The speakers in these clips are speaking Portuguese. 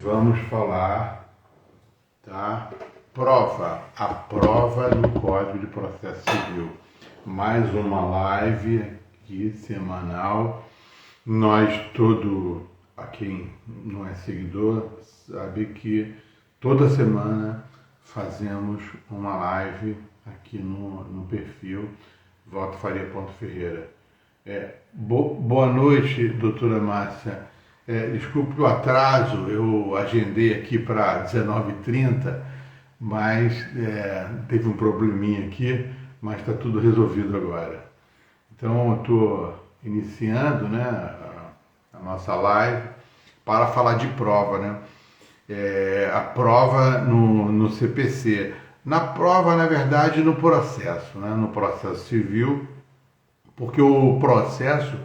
Vamos falar da a prova do Código de Processo Civil. Mais uma live aqui semanal. A quem não é seguidor, sabe que toda semana fazemos uma live aqui no perfil votofaria.ferreira. Boa noite, doutora Márcia. Desculpe o atraso, eu agendei aqui para 19h30, mas teve um probleminha aqui, mas está tudo resolvido agora. Então, eu estou iniciando, né, a nossa live para falar de prova, né? A prova no CPC. Na prova, na verdade, no processo, né? No processo civil, porque o processo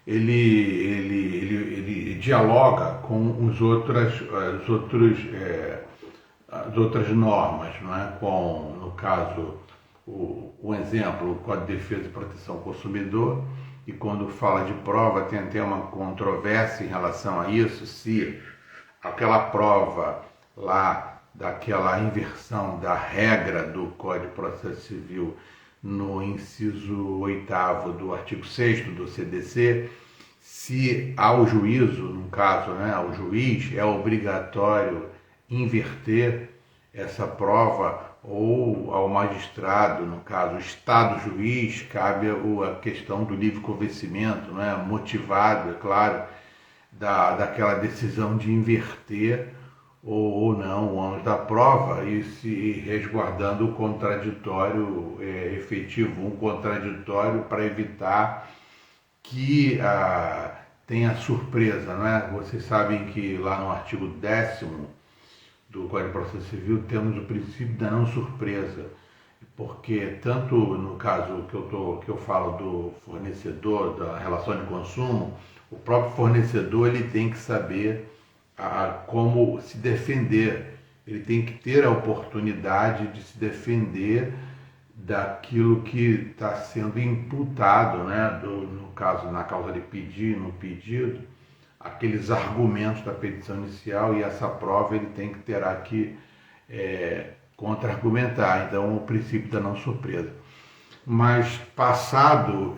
ele dialoga com as outras normas, não é? Com, no caso, um exemplo, o Código de Defesa e Proteção do Consumidor, e quando fala de prova tem até uma controvérsia em relação a isso, se aquela prova lá daquela inversão da regra do Código de Processo Civil no inciso 8º do artigo 6º do CDC, se ao juízo, no caso, né, ao juiz, é obrigatório inverter essa prova ou ao magistrado, no caso, Estado juiz, cabe a questão do livre convencimento, né, motivado, é claro, daquela decisão de inverter ou não o ônus da prova e se resguardando o contraditório efetivo, um contraditório para evitar que tenha surpresa, não é? Vocês sabem que lá no artigo 10º do Código de Processo Civil temos o princípio da não surpresa, porque tanto no caso que eu falo do fornecedor, da relação de consumo, o próprio fornecedor ele tem que saber como se defender, ele tem que ter a oportunidade de se defender daquilo que está sendo imputado, né? No caso, na causa de pedir, no pedido, aqueles argumentos da petição inicial, e essa prova ele tem que terá que contra-argumentar, então o princípio da não surpresa. Mas passado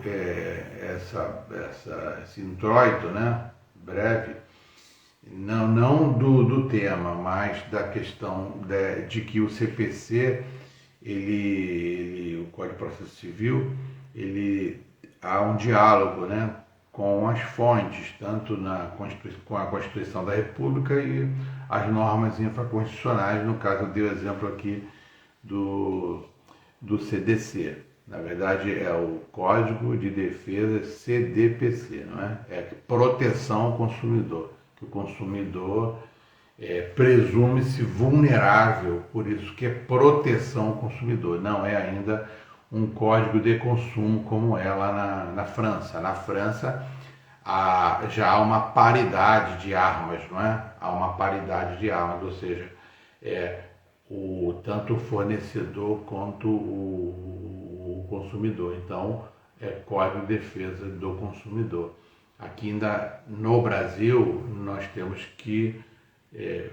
esse introito, né, breve, não do tema, mas da questão de que o CPC, o Código de Processo Civil, há um diálogo, né, com as fontes, tanto com a Constituição da República e as normas infraconstitucionais, no caso eu dei o exemplo aqui do CDC. Na verdade é o Código de Defesa CDPC, não é? É proteção ao consumidor, que o consumidor presume-se vulnerável, por isso que é proteção ao consumidor, não é ainda um código de consumo como é lá na França. Na França já há uma paridade de armas, não é? Há uma paridade de armas, ou seja, tanto o fornecedor quanto o consumidor. Então, é Código de Defesa do Consumidor. Aqui ainda no Brasil, nós temos que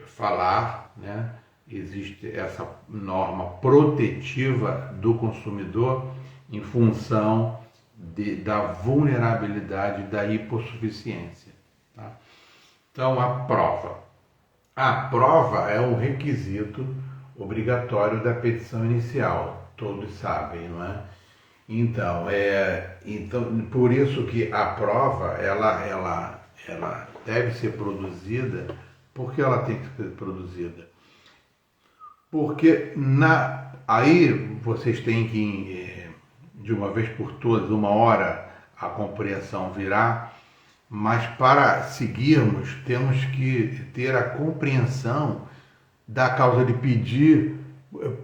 falar, né? Existe essa norma protetiva do consumidor em função da vulnerabilidade da hipossuficiência. Tá? Então, a prova. A prova é um requisito obrigatório da petição inicial, todos sabem, não é? Então, por isso que a prova, ela deve ser produzida. Por que ela tem que ser produzida? Porque aí vocês têm que, de uma vez por todas, uma hora, a compreensão virá, mas para seguirmos temos que ter a compreensão da causa de pedir,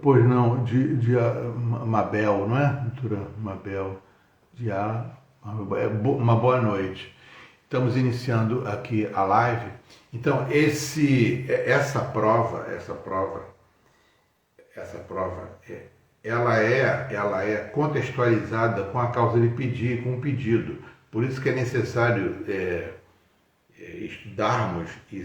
pois não, de Mabel, não é, doutora Mabel? Uma boa noite. Estamos iniciando aqui a live. Então, essa prova, ela é contextualizada com a causa de pedir, com o pedido. Por isso que é necessário estudarmos e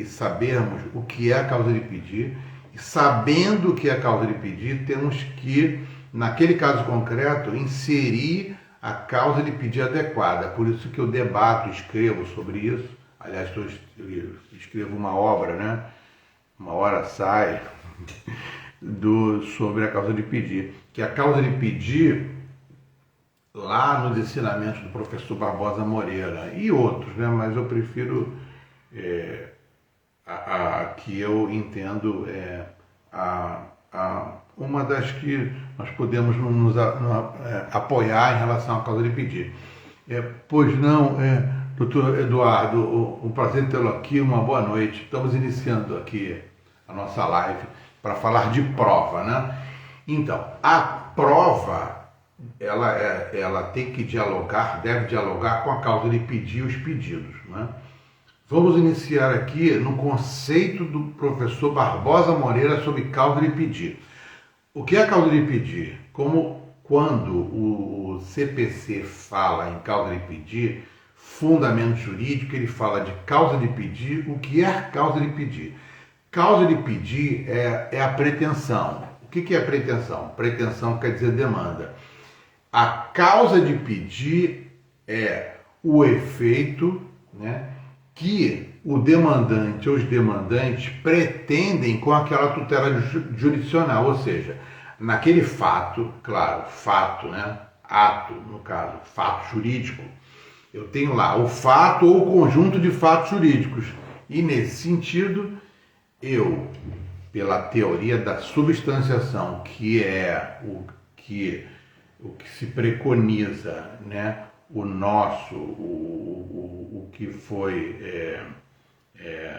sabermos o que é a causa de pedir, e sabendo o que é a causa de pedir, temos que, naquele caso concreto, inserir a causa de pedir adequada. Por isso que eu debato, escrevo sobre isso. Aliás, eu escrevo uma obra, né? Uma hora sai, sobre a causa de pedir. Que a causa de pedir, lá nos ensinamentos do professor Barbosa Moreira e outros, né? Mas eu prefiro a que eu entendo uma das que nós podemos nos apoiar em relação à causa de pedir. Pois não, doutor Eduardo, um prazer tê-lo aqui, uma boa noite. Estamos iniciando aqui a nossa live para falar de prova, né? Então, a prova, ela tem que deve dialogar com a causa de pedir os pedidos, né? Vamos iniciar aqui no conceito do professor Barbosa Moreira sobre causa de pedir. O que é a causa de pedir? Quando o CPC fala em causa de pedir, fundamento jurídico, ele fala de causa de pedir. O que é causa de pedir? Causa de pedir é a pretensão. O que é pretensão? Pretensão quer dizer demanda. A causa de pedir é o efeito, né, que o demandante ou os demandantes pretendem com aquela tutela jurisdicional, ou seja, naquele fato, claro, fato, né, ato, no caso, fato jurídico, eu tenho lá o fato ou o conjunto de fatos jurídicos, e nesse sentido, eu, pela teoria da substanciação, que é o que se preconiza, né, o que foi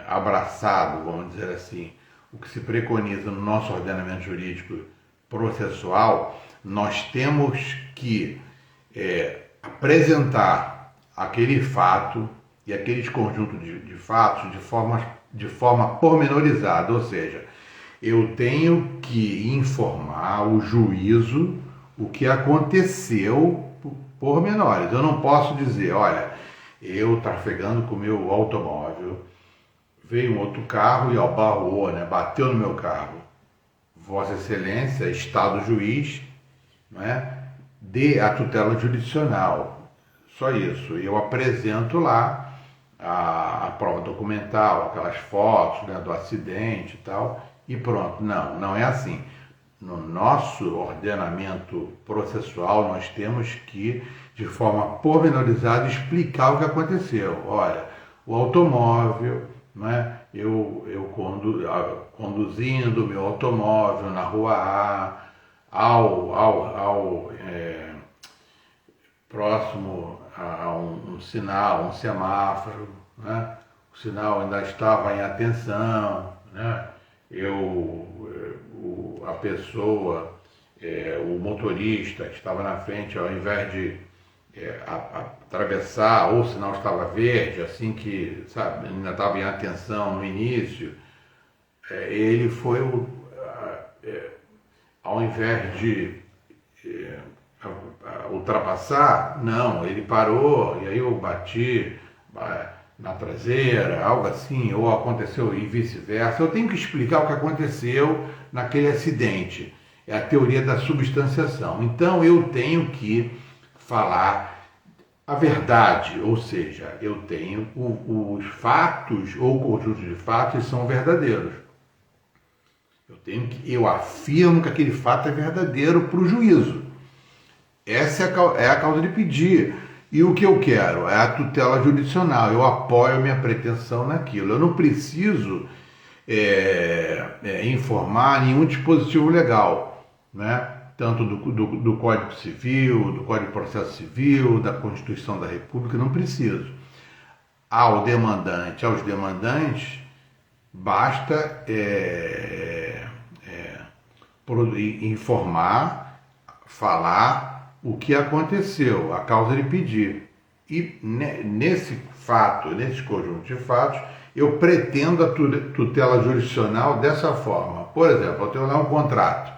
abraçado, vamos dizer assim, o que se preconiza no nosso ordenamento jurídico processual, nós temos que apresentar aquele fato e aqueles conjuntos de fatos de forma pormenorizada, ou seja, eu tenho que informar o juízo o que aconteceu por menores. Eu não posso dizer, olha, eu trafegando com o meu automóvel, veio um outro carro e abarrou, né, bateu no meu carro. Vossa Excelência, Estado juiz, né, dê a tutela jurisdicional. Só isso. Eu apresento lá a prova documental, aquelas fotos, né, do acidente e tal, e pronto. Não é assim. No nosso ordenamento processual, nós temos que, de forma pormenorizada, explicar o que aconteceu. Olha, o automóvel, né, eu conduzindo o meu automóvel na rua A, próximo a um sinal, um semáforo, né, o sinal ainda estava em atenção, né, a pessoa, o motorista que estava na frente, ao invés de atravessar, ou o sinal estava verde, assim que, sabe, ainda estava em atenção no início, ele foi, ao invés de ultrapassar, não, ele parou, e aí eu bati na traseira, algo assim, ou aconteceu e vice-versa. Eu tenho que explicar o que aconteceu naquele acidente. É a teoria da substanciação. Então eu tenho que falar a verdade, ou seja, eu tenho os fatos ou conjuntos de fatos são verdadeiros. Eu afirmo que aquele fato é verdadeiro para o juízo. Essa é a causa de pedir. E o que eu quero é a tutela jurisdicional. Eu apoio a minha pretensão naquilo. Eu não preciso informar nenhum dispositivo legal, né? Tanto do Código Civil, do Código de Processo Civil, da Constituição da República, não preciso. Aos demandantes, basta informar, falar o que aconteceu, a causa de pedir. E nesse conjunto de fatos, eu pretendo a tutela jurisdicional dessa forma. Por exemplo, eu tenho lá um contrato.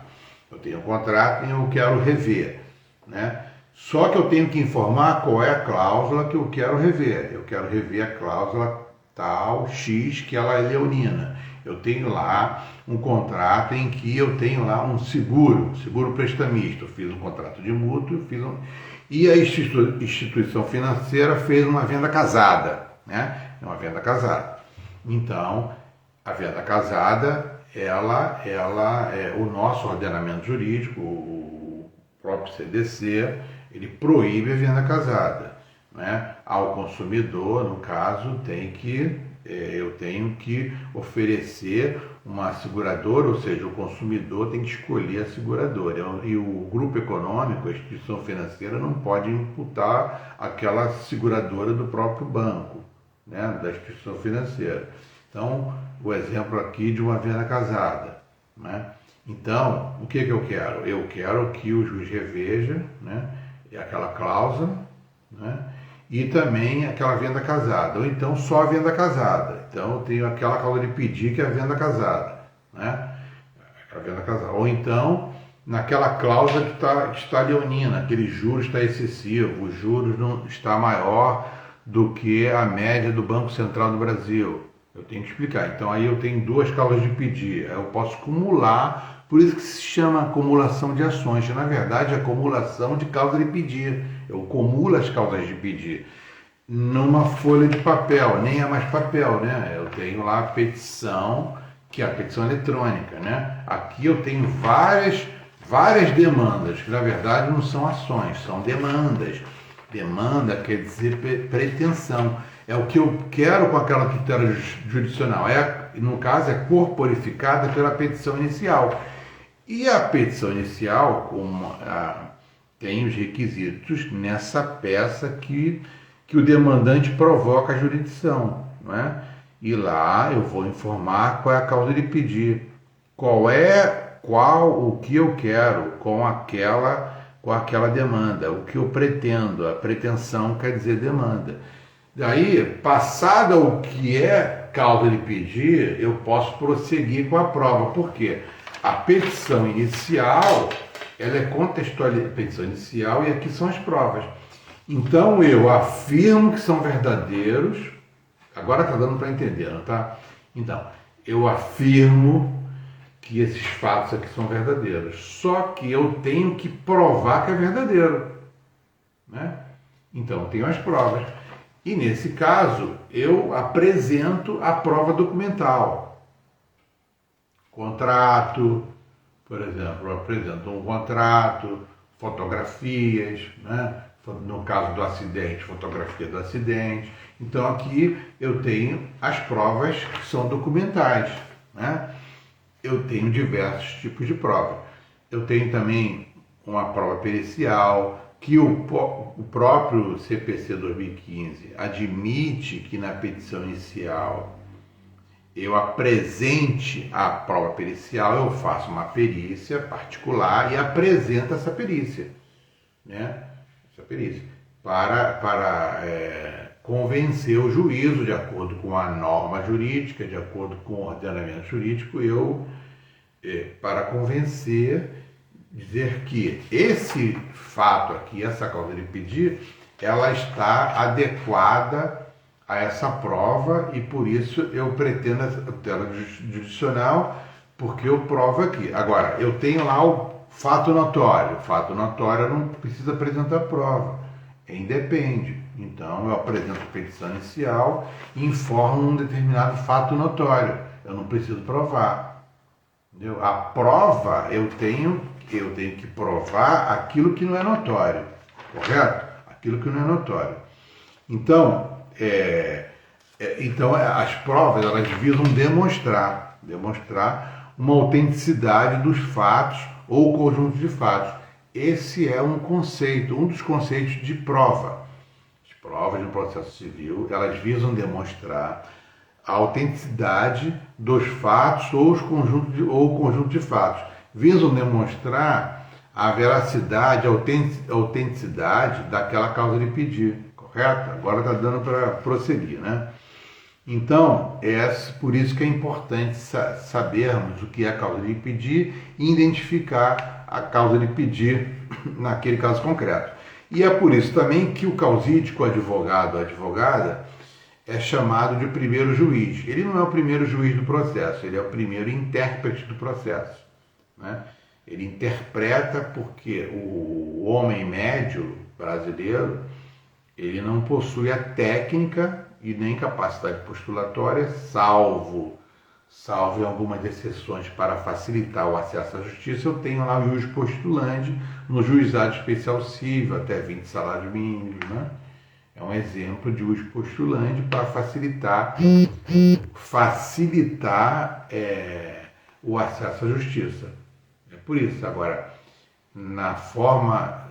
Eu tenho um contrato e eu quero rever, né? Só que eu tenho que informar qual é a cláusula que eu quero rever. Eu quero rever a cláusula tal X, que ela é leonina. Eu tenho lá um contrato em que eu tenho lá um seguro prestamista. Eu fiz um contrato de mútuo, e a instituição financeira fez uma venda casada, né? É uma venda casada. Então, a venda casada, ela é o nosso ordenamento jurídico, o próprio CDC, ele proíbe a venda casada, né? Ao consumidor, no caso, eu tenho que oferecer uma seguradora, ou seja, o consumidor tem que escolher a seguradora. E o grupo econômico, a instituição financeira, não pode imputar aquela seguradora do próprio banco, né? Da instituição financeira. Então, o exemplo aqui de uma venda casada, né? Então, o que eu quero? Eu quero que o juiz reveja, né, aquela cláusula, né, e também aquela venda casada, ou então só a venda casada. Então, eu tenho aquela cláusula de pedir, que é a venda casada, né? A venda casada. Ou então, naquela cláusula que está leonina, aquele juros está excessivo, os juros não está maior do que a média do Banco Central do Brasil. Eu tenho que explicar. Então, aí eu tenho duas cláusulas de pedir. Eu posso acumular, por isso que se chama acumulação de ações. Na verdade, é acumulação de cláusula de pedir. Eu acumulo as cláusulas de pedir numa folha de papel, nem é mais papel, né? Eu tenho lá a petição, que é a petição eletrônica, né? Aqui eu tenho várias demandas, que na verdade não são ações, são demandas. Demanda quer dizer pretensão. É o que eu quero com aquela tutela jurisdicional. No caso, é corporificada pela petição inicial. E a petição inicial, tem os requisitos nessa peça que o demandante provoca a jurisdição, não é? E lá eu vou informar qual é a causa de pedir, o que eu quero com aquela demanda, o que eu pretendo. A pretensão quer dizer demanda. Daí, passada o que é causa de pedir, eu posso prosseguir com a prova. Por quê? A petição inicial, ela é contextualizada, petição inicial, e aqui são as provas. Então, eu afirmo que são verdadeiros. Agora está dando para entender, não tá? Então, eu afirmo que esses fatos aqui são verdadeiros. Só que eu tenho que provar que é verdadeiro, né? Então, eu tenho as provas. E nesse caso, eu apresento a prova documental. Contrato, por exemplo, eu apresento um contrato, fotografias, né? No caso do acidente, fotografia do acidente. Então aqui eu tenho as provas que são documentais, né? Eu tenho diversos tipos de prova. Eu tenho também uma prova pericial, que o próprio CPC 2015 admite que na petição inicial eu apresente a prova pericial, eu faço uma perícia particular e apresento essa perícia, né? Essa perícia, para convencer o juízo, de acordo com a norma jurídica, de acordo com o ordenamento jurídico, para convencer, dizer que esse fato aqui, essa causa de pedir, ela está adequada a essa prova e por isso eu pretendo essa tutela jurisdicional, porque eu provo aqui. Agora, eu tenho lá o fato notório. O fato notório não precisa apresentar prova, independe. Então, eu apresento a petição inicial e informo um determinado fato notório. Eu não preciso provar. Entendeu? A prova, eu tenho que provar aquilo que não é notório, correto? Aquilo que não é notório. Então, as provas, elas visam demonstrar uma autenticidade dos fatos ou conjunto de fatos. Esse é um dos conceitos de prova. As provas no processo civil, elas visam demonstrar a autenticidade dos fatos ou o conjunto de fatos. Visam demonstrar a veracidade, a autenticidade daquela causa de pedir, correto? Agora está dando para prosseguir, né? Então, por isso que é importante sabermos o que é a causa de pedir e identificar a causa de pedir naquele caso concreto. E é por isso também que o causídico advogado ou advogada é chamado de primeiro juiz. Ele não é o primeiro juiz do processo, ele é o primeiro intérprete do processo, né? Ele interpreta porque o homem médio brasileiro, ele não possui a técnica e nem capacidade postulatória, salvo em algumas exceções para facilitar o acesso à justiça. Eu tenho lá o jus postulandi no juizado especial civil, até 20 salários mínimos, né? É um exemplo de jus postulandi para facilitar o acesso à justiça. É por isso. Agora, na forma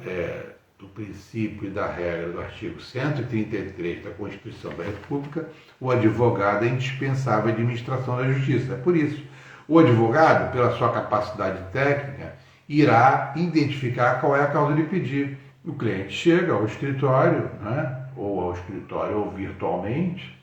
do princípio e da regra do artigo 133 da Constituição da República, o advogado é indispensável à administração da justiça. É por isso. O advogado, pela sua capacidade técnica, irá identificar qual é a causa de pedir. O cliente chega ao escritório, né, ou virtualmente,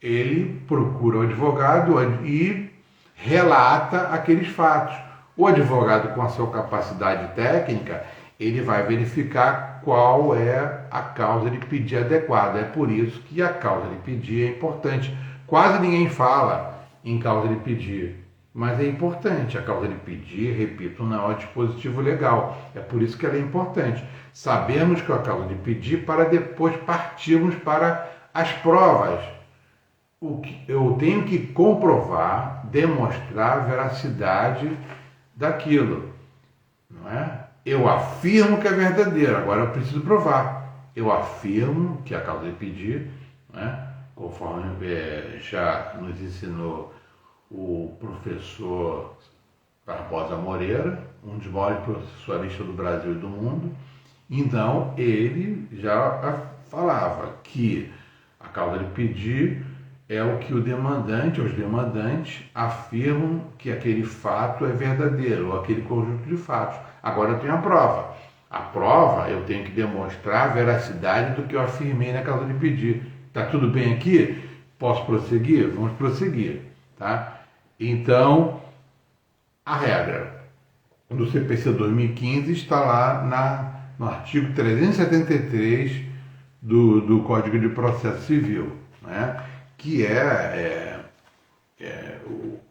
ele procura o advogado e relata aqueles fatos. O advogado, com a sua capacidade técnica, ele vai verificar qual é a causa de pedir adequada. É por isso que a causa de pedir é importante. Quase ninguém fala em causa de pedir, mas é importante. A causa de pedir, repito, não é um dispositivo legal. É por isso que ela é importante. Sabemos que é a causa de pedir para depois partirmos para as provas. Eu tenho que comprovar, demonstrar a veracidade daquilo, não é? Eu afirmo que é verdadeiro, agora eu preciso provar. Eu afirmo que a causa de pedir, né, conforme já nos ensinou o professor Barbosa Moreira, um dos maiores processualistas do Brasil e do mundo. Então, ele já falava que a causa de pedir é o que os demandantes afirmam que aquele fato é verdadeiro, ou aquele conjunto de fatos. Agora eu tenho a prova. A prova, eu tenho que demonstrar a veracidade do que eu afirmei na causa de pedir. Está tudo bem aqui? Posso prosseguir? Vamos prosseguir, tá? Então, a regra do CPC 2015 está lá no artigo 373 do Código de Processo Civil, né? Que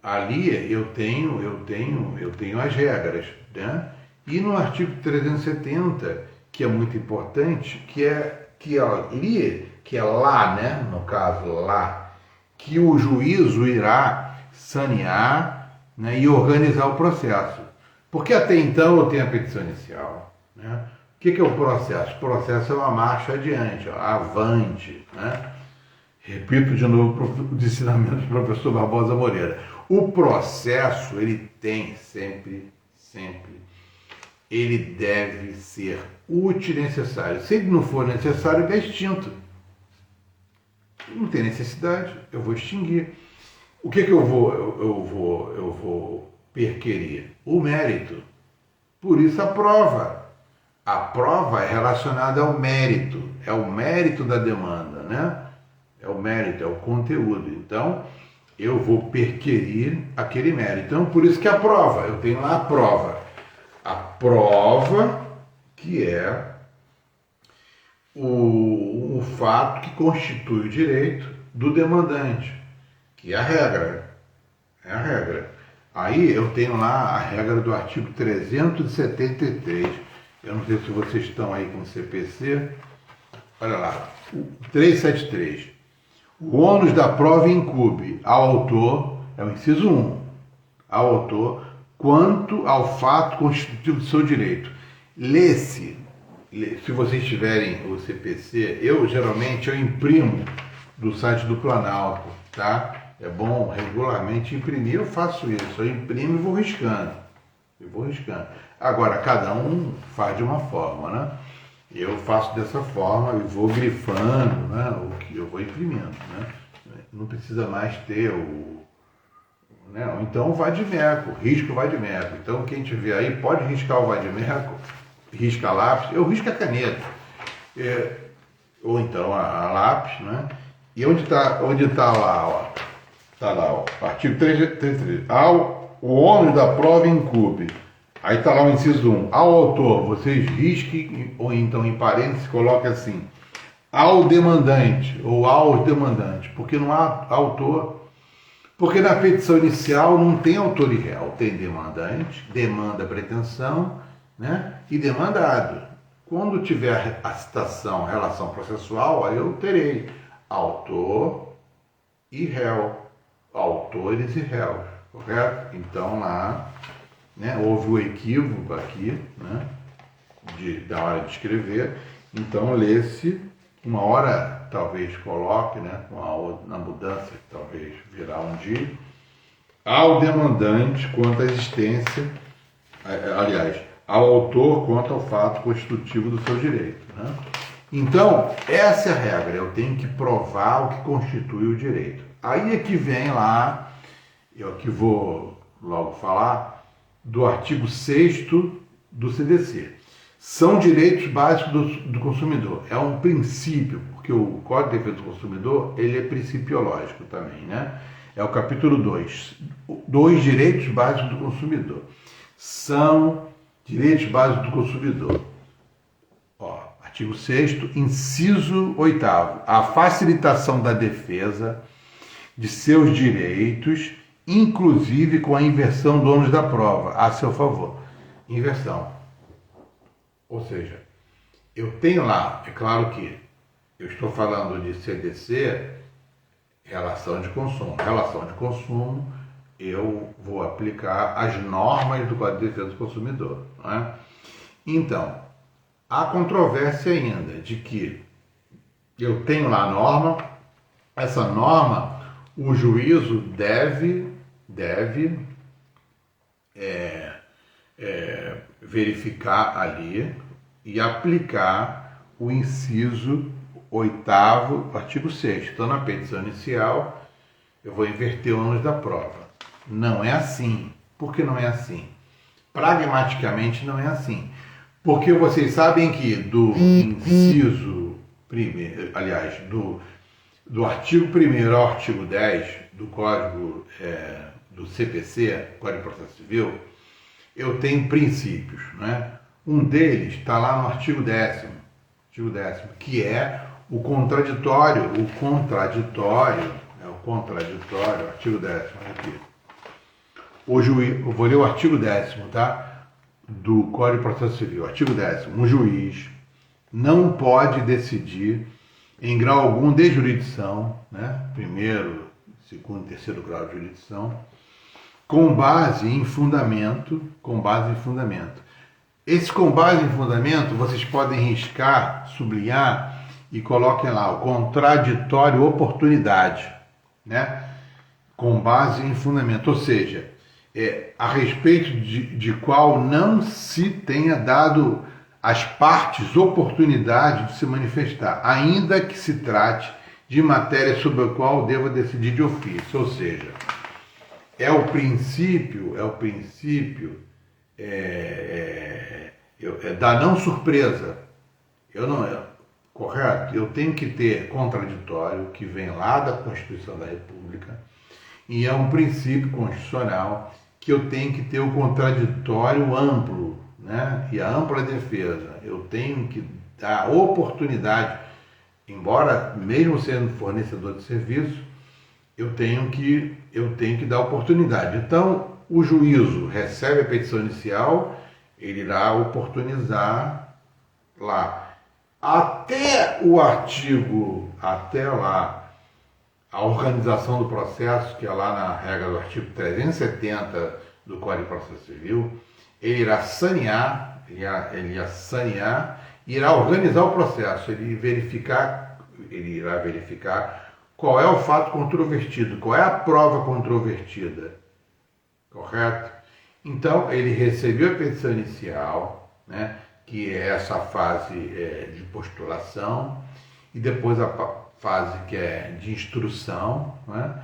ali eu tenho as regras, né? E no artigo 370, que é muito importante, que é lá, né? No caso lá, que o juízo irá sanear, né, e organizar o processo. Porque até então eu tenho a petição inicial, né? O que é o processo? O processo é uma marcha adiante, ó, avante, né? Repito de novo o ensinamento do professor Barbosa Moreira. O processo, ele tem sempre, ele deve ser útil e necessário. Se ele não for necessário, ele é extinto. Não tem necessidade, eu vou extinguir. O que eu vou perquirir? O mérito. Por isso a prova. A prova é relacionada ao mérito. É o mérito da demanda, né? É o mérito, é o conteúdo. Então, eu vou perquirir aquele mérito. Então, por isso que a prova, eu tenho lá a prova. A prova que é o fato que constitui o direito do demandante, que é a regra. É a regra. Aí eu tenho lá a regra do artigo 373. Eu não sei se vocês estão aí com o CPC. Olha lá, 373. O ônus da prova incumbe ao autor, é o inciso 1, ao autor, quanto ao fato constitutivo do seu direito. Lê-se, se vocês tiverem o CPC, geralmente eu imprimo do site do Planalto, tá? É bom regularmente imprimir, eu faço isso, eu imprimo e vou riscando. Agora, cada um faz de uma forma, né? Eu faço dessa forma e vou grifando, né, o que eu vou imprimindo, né? Não precisa mais ter né? Ou então o vade-mecum, risca o vade-mecum. Então quem tiver aí pode riscar o vade-mecum, risca a lápis, eu risco a caneta, ou então a lápis, né? E onde tá lá, ó? Tá lá, ó, artigo 333. O ônus da prova incumbe Aí está lá o inciso 1. Ao autor, vocês risquem, ou então em parênteses, coloquem assim, ao demandante, ou aos demandantes, porque não há autor. Porque na petição inicial não tem autor e réu, tem demandante, demanda pretensão, né, e demandado. Quando tiver a citação relação processual, aí eu terei autor e réu, autores e réus, correto? Então lá, né, houve o equívoco aqui, né, da hora de escrever, então lê-se, uma hora talvez coloque, né, na mudança que talvez virá um dia, ao demandante quanto à existência, aliás, ao autor quanto ao fato constitutivo do seu direito. Né? Então, essa é a regra, eu tenho que provar o que constitui o direito. Aí é que vem lá, eu aqui vou logo falar, do artigo 6º do CDC. São direitos básicos do consumidor. É um princípio, porque o Código de Defesa do Consumidor ele é principiológico também, né? É o capítulo 2. Dois direitos básicos do consumidor. São direitos básicos do consumidor. Ó, artigo 6º, inciso 8º. A facilitação da defesa de seus direitos, inclusive com a inversão do ônus da prova, a seu favor. Inversão. Ou seja, eu tenho lá, é claro que eu estou falando de CDC, relação de consumo. Relação de consumo, eu vou aplicar as normas do Código de Defesa do Consumidor. Não é? Então, há controvérsia ainda de que eu tenho lá a norma, essa norma, o juízo deve verificar ali e aplicar o inciso 8º, artigo 6º. Então, na petição inicial, eu vou inverter o ônus da prova. Não é assim. Por que não é assim? Pragmaticamente não é assim. Porque vocês sabem que do inciso primeiro, aliás, do artigo 1º ao artigo 10 do Código do CPC, Código de Processo Civil, eu tenho princípios, né? Um deles está lá no artigo 10º, que é o contraditório, artigo 10º, aqui. Hoje eu vou ler o artigo 10º, tá? Do Código de Processo Civil, artigo 10º. Um juiz não pode decidir em grau algum de jurisdição, né? Primeiro, segundo, terceiro grau de jurisdição, com base em fundamento. Esse com base em fundamento, vocês podem riscar, sublinhar e coloquem lá o contraditório oportunidade, né? Com base em fundamento, ou seja, a respeito de qual não se tenha dado às partes oportunidade de se manifestar, ainda que se trate de matéria sobre a qual deva decidir de ofício, ou seja, é o princípio da não surpresa. Correto? Eu tenho que ter contraditório que vem lá da Constituição da República e é um princípio constitucional que eu tenho que ter o contraditório amplo, né? E a ampla defesa. Eu tenho que dar oportunidade, embora mesmo sendo fornecedor de serviço, eu tenho que dar oportunidade. Então, o juízo recebe a petição inicial, ele irá oportunizar lá. Até lá, a organização do processo, que é lá na regra do artigo 370 do Código de Processo Civil, ele irá sanear, irá organizar o processo, ele irá verificar qual é o fato controvertido, qual é a prova controvertida, correto? Então, ele recebeu a petição inicial, né, que é essa fase de postulação, e depois a fase que é de instrução, né?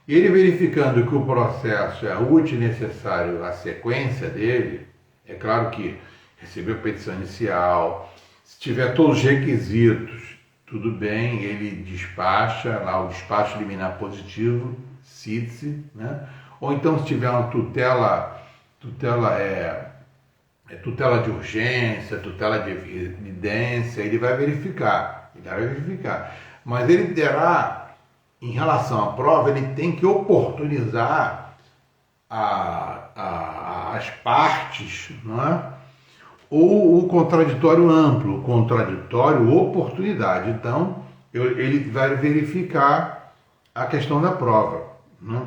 Ele verificando que o processo é útil e necessário à sequência dele, é claro que recebeu a petição inicial, se tiver todos os requisitos, tudo bem, ele despacha, lá o despacho liminar positivo, cite-se, né? Ou então se tiver uma tutela tutela de urgência, tutela de evidência, ele vai verificar. Mas ele terá, em relação à prova, ele tem que oportunizar as partes, não é? Ou o contraditório amplo, contraditório oportunidade. Então, ele vai verificar a questão da prova, né?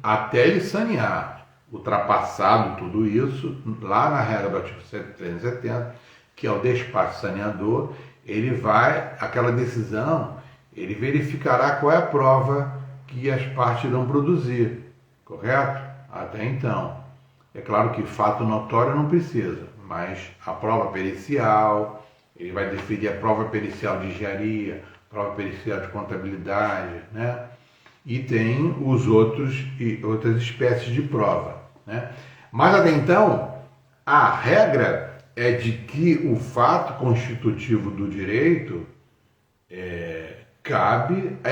Até ele sanear, ultrapassado tudo isso, lá na regra do artigo 370, que é o despacho saneador, ele vai, aquela decisão, ele verificará qual é a prova que as partes irão produzir, correto? Até então. É claro que fato notório não precisa, mas a prova pericial, ele vai definir a prova pericial de engenharia, prova pericial de contabilidade, né? E tem outras espécies de prova, né? Mas até então, a regra é de que o fato constitutivo do direito é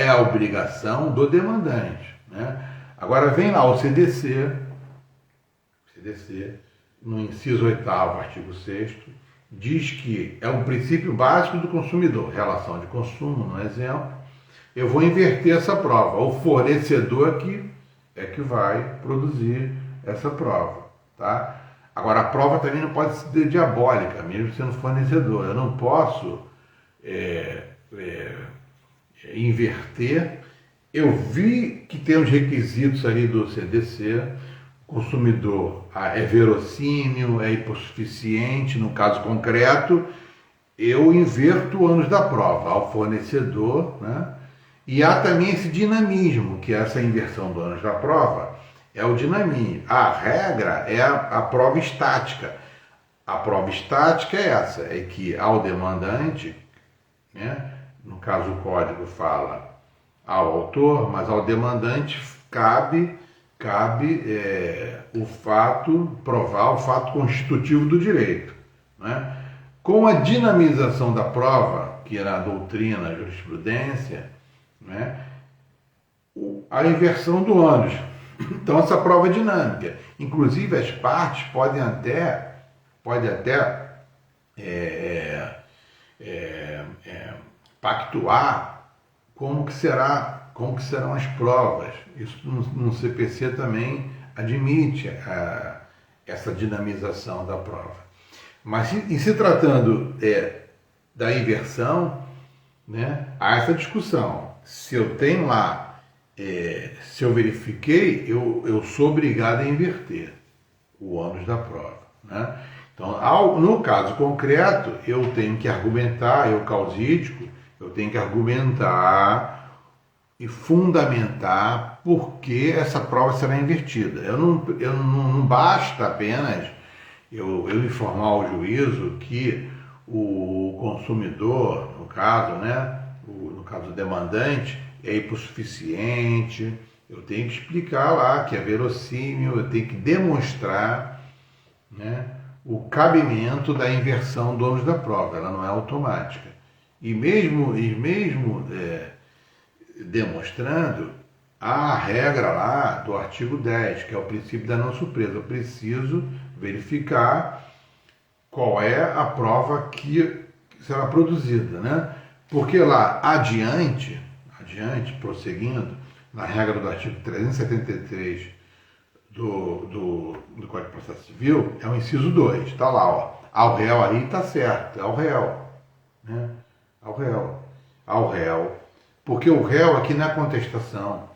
a obrigação do demandante, né? Agora vem lá o CDC, no inciso 8º, artigo 6º, diz que é um princípio básico do consumidor, relação de consumo, no exemplo. Eu vou inverter essa prova. O fornecedor aqui é que vai produzir essa prova, tá? Agora, a prova também não pode ser diabólica, mesmo sendo fornecedor. Eu não posso inverter. Eu vi que tem os requisitos ali do CDC, consumidor é verossímil, é hipossuficiente, no caso concreto, eu inverto anos da prova ao fornecedor, né? E há também esse dinamismo, que é essa inversão do anos da prova, é o dinamismo. A regra é a prova estática. A prova estática é essa, é que ao demandante, né? No caso o código fala ao autor, mas ao demandante cabe provar o fato constitutivo do direito, né? Com a dinamização da prova, que era a doutrina, a jurisprudência, né? A inversão do ônus. Então essa prova é dinâmica. Inclusive as partes podem até pactuar como que serão as provas. Isso no CPC também admite essa dinamização da prova. Mas em se tratando da inversão, né, há essa discussão. Se eu tenho lá, se eu verifiquei, eu sou obrigado a inverter o ônus da prova, né? Então, no caso concreto, eu tenho que argumentar, causídico, eu tenho que argumentar e fundamentar por que essa prova será invertida. Não basta apenas eu informar ao juízo que o consumidor, no caso, né, no caso demandante, é hipossuficiente, eu tenho que explicar lá que é verossímil, eu tenho que demonstrar, né, o cabimento da inversão do ônus da prova, ela não é automática. E mesmo demonstrando a regra lá do artigo 10, que é o princípio da não surpresa. Eu preciso verificar qual é a prova que será produzida, né? Porque lá adiante, prosseguindo, na regra do artigo 373 do Código de Processo Civil, é o inciso 2, está lá, ó. Ao réu aí está certo, é ao réu, né? Ao réu. Porque o réu aqui não é contestação.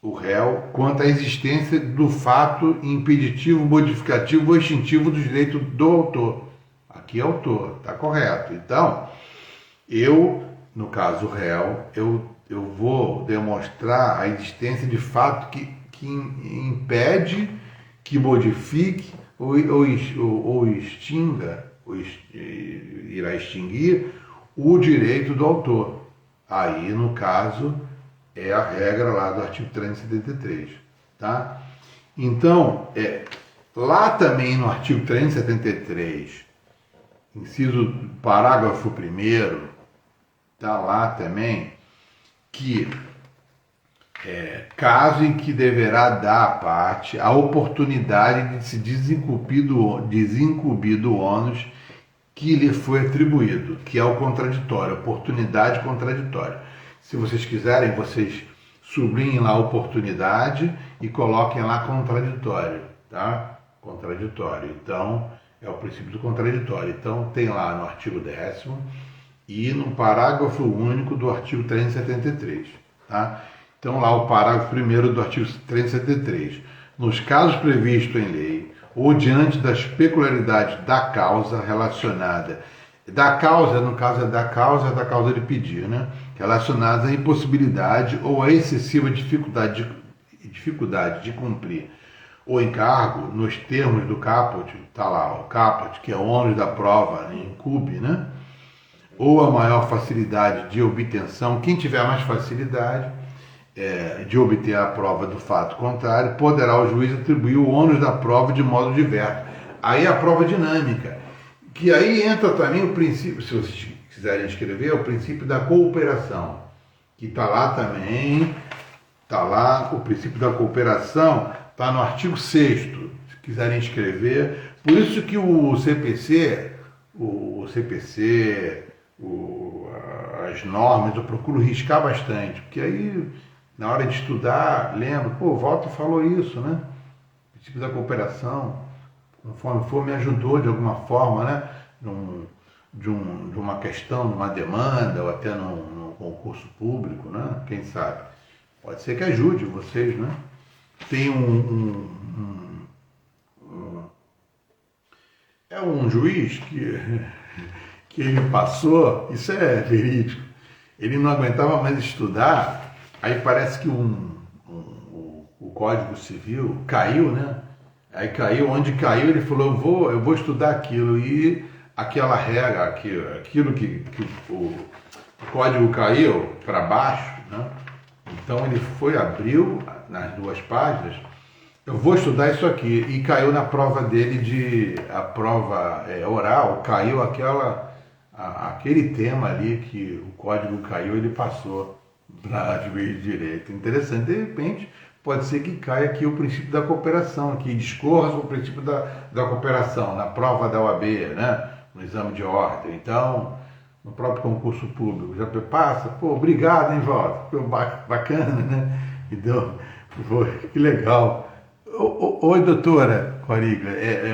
O réu quanto à existência do fato impeditivo, modificativo ou extintivo do direito do autor. Aqui é autor, está correto. Então, no caso réu, eu vou demonstrar a existência de fato que impede, que modifique ou extinga, irá extinguir o direito do autor. Aí, no caso, é a regra lá do artigo 373, tá? Então, lá também no artigo 373, parágrafo 1º, tá lá também que caso em que deverá dar à parte a oportunidade de se desincumbir do ônus que lhe foi atribuído, que é o contraditório, oportunidade contraditória. Se vocês quiserem, vocês sublinhem lá oportunidade e coloquem lá contraditório, tá? Contraditório. Então, é o princípio do contraditório. Então, tem lá no artigo 10º e no parágrafo único do artigo 373, tá? Então, lá o parágrafo 1º do artigo 373. Nos casos previstos em lei, ou diante das peculiaridades da causa relacionada, da causa, no caso da causa de pedir, né? Relacionadas à impossibilidade ou à excessiva dificuldade de cumprir o encargo, nos termos do caput, está lá o caput, que é o ônus da prova em cube, né? Ou a maior facilidade de obtenção, quem tiver mais facilidade de obter a prova do fato contrário, poderá o juiz atribuir o ônus da prova de modo diverso. Aí a prova dinâmica, que aí entra também o princípio, se vocês quiserem escrever, o princípio da cooperação, que está lá também, está lá o princípio da cooperação, está no artigo 6º, se quiserem escrever. Por isso que o CPC, as normas, eu procuro riscar bastante, porque aí, na hora de estudar, lembro, o Walter falou isso, né? O princípio da cooperação, conforme for, me ajudou de alguma forma, né? De uma questão, de uma demanda, ou até num concurso público, né? Quem sabe? Pode ser que ajude vocês, né? Tem um juiz que ele passou, isso é verídico, ele não aguentava mais estudar, aí parece que o Código Civil caiu, né? Aí caiu, onde caiu ele falou, eu vou estudar aquilo, e aquela regra, aquilo que o código caiu para baixo, né? Então ele abriu nas 2 páginas, eu vou estudar isso aqui, e caiu na prova dele, a prova oral, caiu aquele tema ali que o código caiu, ele passou para juiz de direito. Interessante, de repente pode ser que caia aqui o princípio da cooperação, que discorra sobre o princípio da cooperação na prova da OAB, né? No exame de ordem. Então, no próprio concurso público, já passa, obrigado, hein, Walter? Bacana, né? Então, que legal. Oi, doutora Coriga,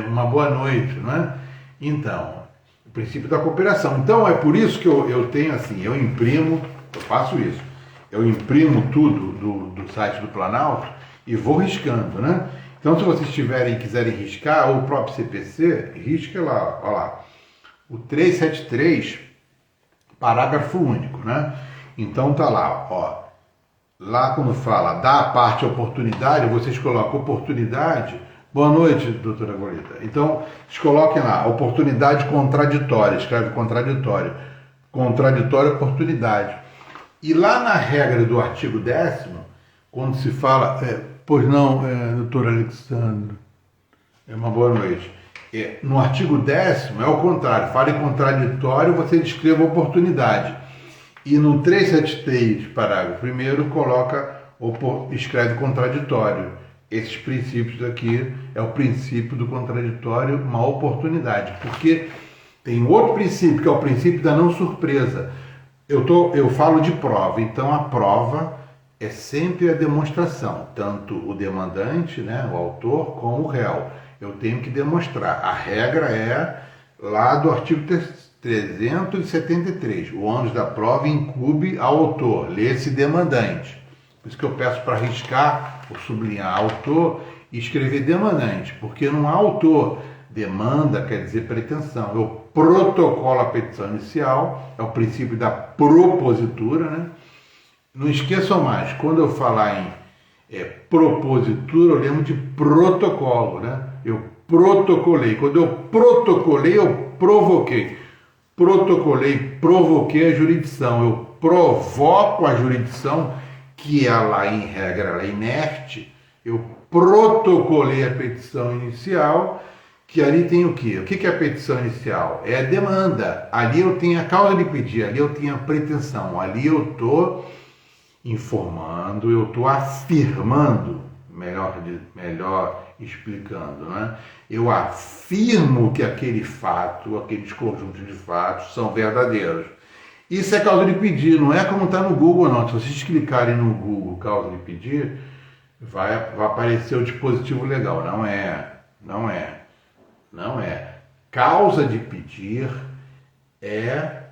uma boa noite, né? Então, o princípio da cooperação. Então, é por isso que eu tenho assim, eu faço isso. Eu imprimo tudo do site do Planalto e vou riscando, né? Então, se vocês quiserem riscar, ou o próprio CPC, risca lá, olha lá. O 373, parágrafo único, né? Então, tá lá, ó. Lá quando fala da parte oportunidade, vocês colocam oportunidade. Boa noite, doutora Golita. Então, vocês coloquem lá, oportunidade contraditória, escreve contraditório. Contraditório, oportunidade. E lá na regra do artigo 10º, quando se fala, pois não, doutor Alexandre, uma boa noite. No artigo 10º é o contrário, fala em contraditório, você descreva oportunidade. E no 373, parágrafo 1º, escreve contraditório. Esses princípios aqui é o princípio do contraditório, uma oportunidade. Porque tem outro princípio, que é o princípio da não surpresa. Eu falo de prova, então a prova é sempre a demonstração, tanto o demandante, né, o autor, como o réu. Eu tenho que demonstrar. A regra é lá do artigo 373. O ônus da prova incumbe ao autor, lê-se demandante. Por isso que eu peço para riscar ou sublinhar autor e escrever demandante, porque não há autor. Demanda quer dizer pretensão. Eu protocolo a petição inicial, é o princípio da propositura, né? Não esqueçam mais, quando eu falar em propositura, eu lembro de protocolo, né? Eu protocolei. Quando eu protocolei, eu provoquei. Protocolei, provoquei a jurisdição. Eu provoco a jurisdição, que ela, em regra, ela é inerte. Eu protocolei a petição inicial, que ali tem o quê? O que é a petição inicial? É a demanda. Ali eu tenho a causa de pedir, ali eu tenho a pretensão, ali eu estou informando, eu estou afirmando, melhor explicando, né? Eu afirmo que aquele fato, aqueles conjuntos de fatos são verdadeiros. Isso é causa de pedir, não é como está no Google, não. Se vocês clicarem no Google causa de pedir, vai aparecer o dispositivo legal. Não é. Causa de pedir é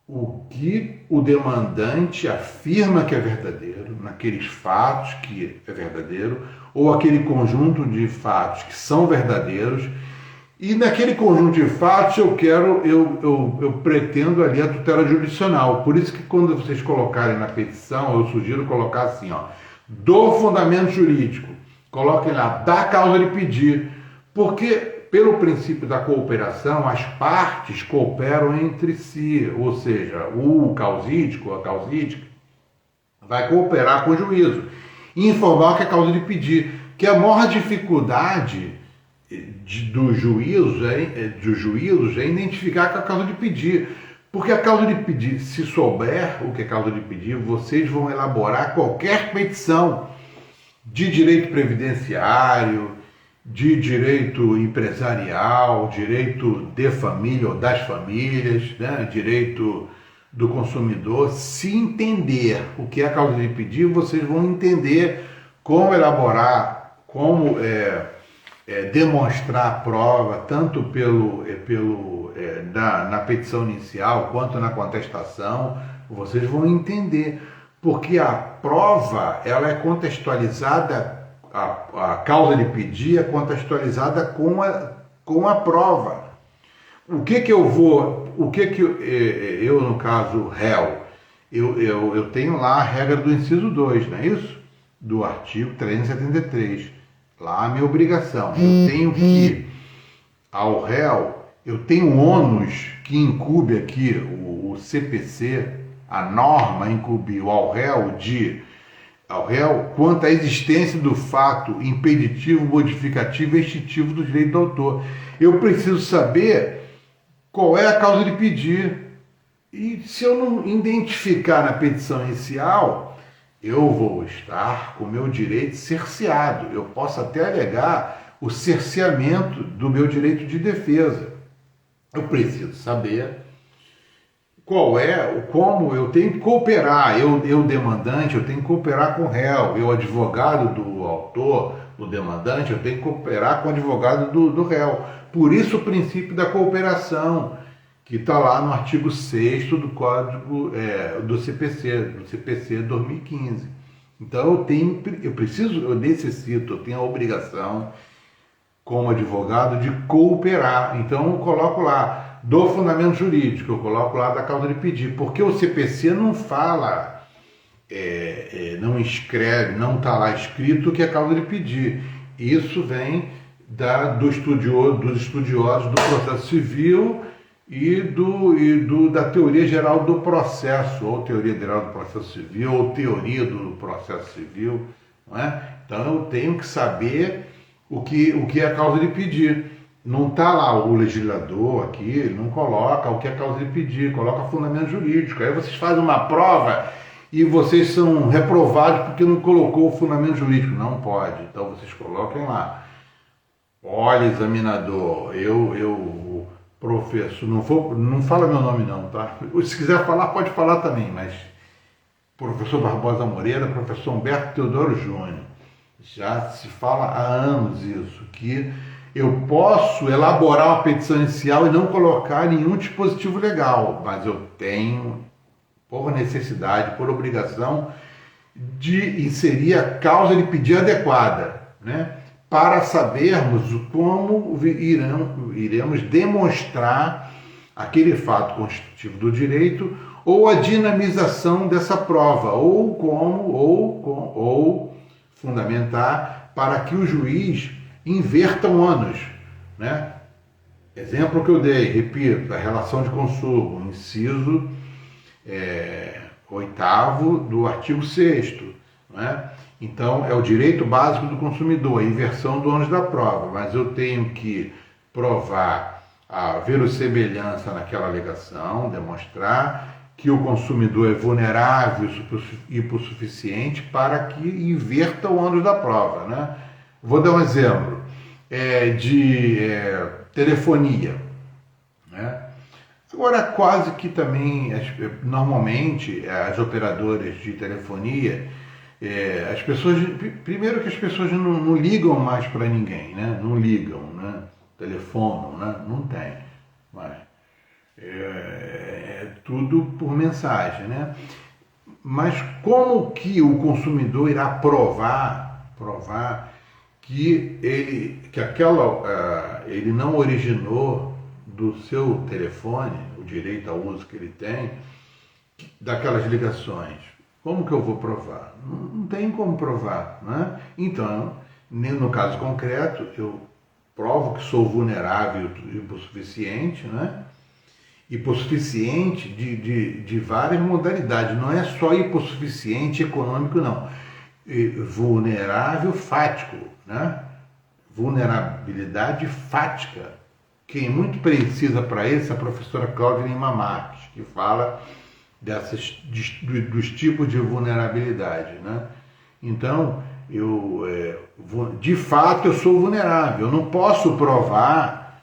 o que o demandante afirma que é verdadeiro, naqueles fatos que é verdadeiro, ou aquele conjunto de fatos que são verdadeiros, e naquele conjunto de fatos eu pretendo ali a tutela jurisdicional. Por isso que quando vocês colocarem na petição, eu sugiro colocar assim, ó, do fundamento jurídico, coloquem lá, da causa de pedir, porque pelo princípio da cooperação, as partes cooperam entre si, ou seja, o causídico, a causídica, vai cooperar com o juízo e informar que é causa de pedir, que a maior dificuldade dos juízos é identificar que é a causa de pedir, porque a causa de pedir, se souber o que é causa de pedir, vocês vão elaborar qualquer petição de direito previdenciário, de direito empresarial, direito de família ou das famílias, né? Direito do consumidor. Se entender o que é a causa de pedir, vocês vão entender como elaborar, como demonstrar a prova, tanto na petição inicial quanto na contestação. Vocês vão entender, porque a prova ela é contextualizada. A causa de pedir é contextualizada com a prova. O que eu no caso réu, eu tenho lá a regra do inciso 2, não é isso? Do artigo 373. Lá a minha obrigação. Eu tenho que, ao réu, eu tenho ônus que incube aqui o CPC, a norma incumbiu ao réu quanto à existência do fato impeditivo, modificativo e extintivo do direito do autor. Eu preciso saber qual é a causa de pedir. E se eu não identificar na petição inicial, eu vou estar com o meu direito cerceado. Eu posso até alegar o cerceamento do meu direito de defesa. Eu preciso saber como eu tenho que cooperar, eu demandante, eu tenho que cooperar com o réu, eu advogado do autor, do demandante, eu tenho que cooperar com o advogado do réu. Por isso o princípio da cooperação, que está lá no artigo 6º do Código do CPC 2015. Então eu necessito, eu tenho a obrigação, como advogado, de cooperar. Então eu coloco lá, do fundamento jurídico, eu coloco lá da causa de pedir, porque o CPC não fala, não escreve, não está lá escrito o que é causa de pedir. Isso vem dos estudiosos do processo civil e da teoria geral do processo, ou teoria geral do processo civil, ou teoria do processo civil, não é? Então eu tenho que saber o que é a causa de pedir. Não está lá o legislador aqui, ele não coloca o que é causa de pedir, coloca fundamento jurídico. Aí vocês fazem uma prova e vocês são reprovados porque não colocou o fundamento jurídico. Não pode. Então vocês coloquem lá. Olha, examinador, professor, não fala meu nome não, tá? Se quiser falar, pode falar também, mas professor Barbosa Moreira, professor Humberto Teodoro Júnior. Já se fala há anos isso, que eu posso elaborar uma petição inicial e não colocar nenhum dispositivo legal, mas eu tenho, por necessidade, por obrigação, de inserir a causa de pedir adequada, né? Para sabermos como iremos demonstrar aquele fato constitutivo do direito ou a dinamização dessa prova, ou fundamentar para que o juiz inverta o ônus, né? Exemplo que eu dei, repito, a relação de consumo, inciso 8º do artigo 6º, né? Então, é o direito básico do consumidor, a inversão do ônus da prova, mas eu tenho que provar a verossemelhança naquela alegação, demonstrar que o consumidor é vulnerável e hipossuficiente para que inverta o ônus da prova, né? Vou dar um exemplo de telefonia, né? Agora, quase que também, normalmente, as operadoras de telefonia, as pessoas, primeiro que as pessoas não ligam mais para ninguém, né? Não ligam, né? Telefonam, né? Não tem, mas tudo por mensagem, né? Mas como que o consumidor irá provar que ele não originou do seu telefone, o direito ao uso que ele tem, daquelas ligações? Como que eu vou provar? Não tem como provar, né? Então, no caso concreto, eu provo que sou vulnerável e hipossuficiente, né? Hipossuficiente de várias modalidades, não é só hipossuficiente econômico, não. Vulnerável fático, né? Vulnerabilidade fática. Quem muito precisa para isso é a professora Cláudia Lima Marques, que fala dos tipos de vulnerabilidade, né? Então, de fato eu sou vulnerável, eu não posso provar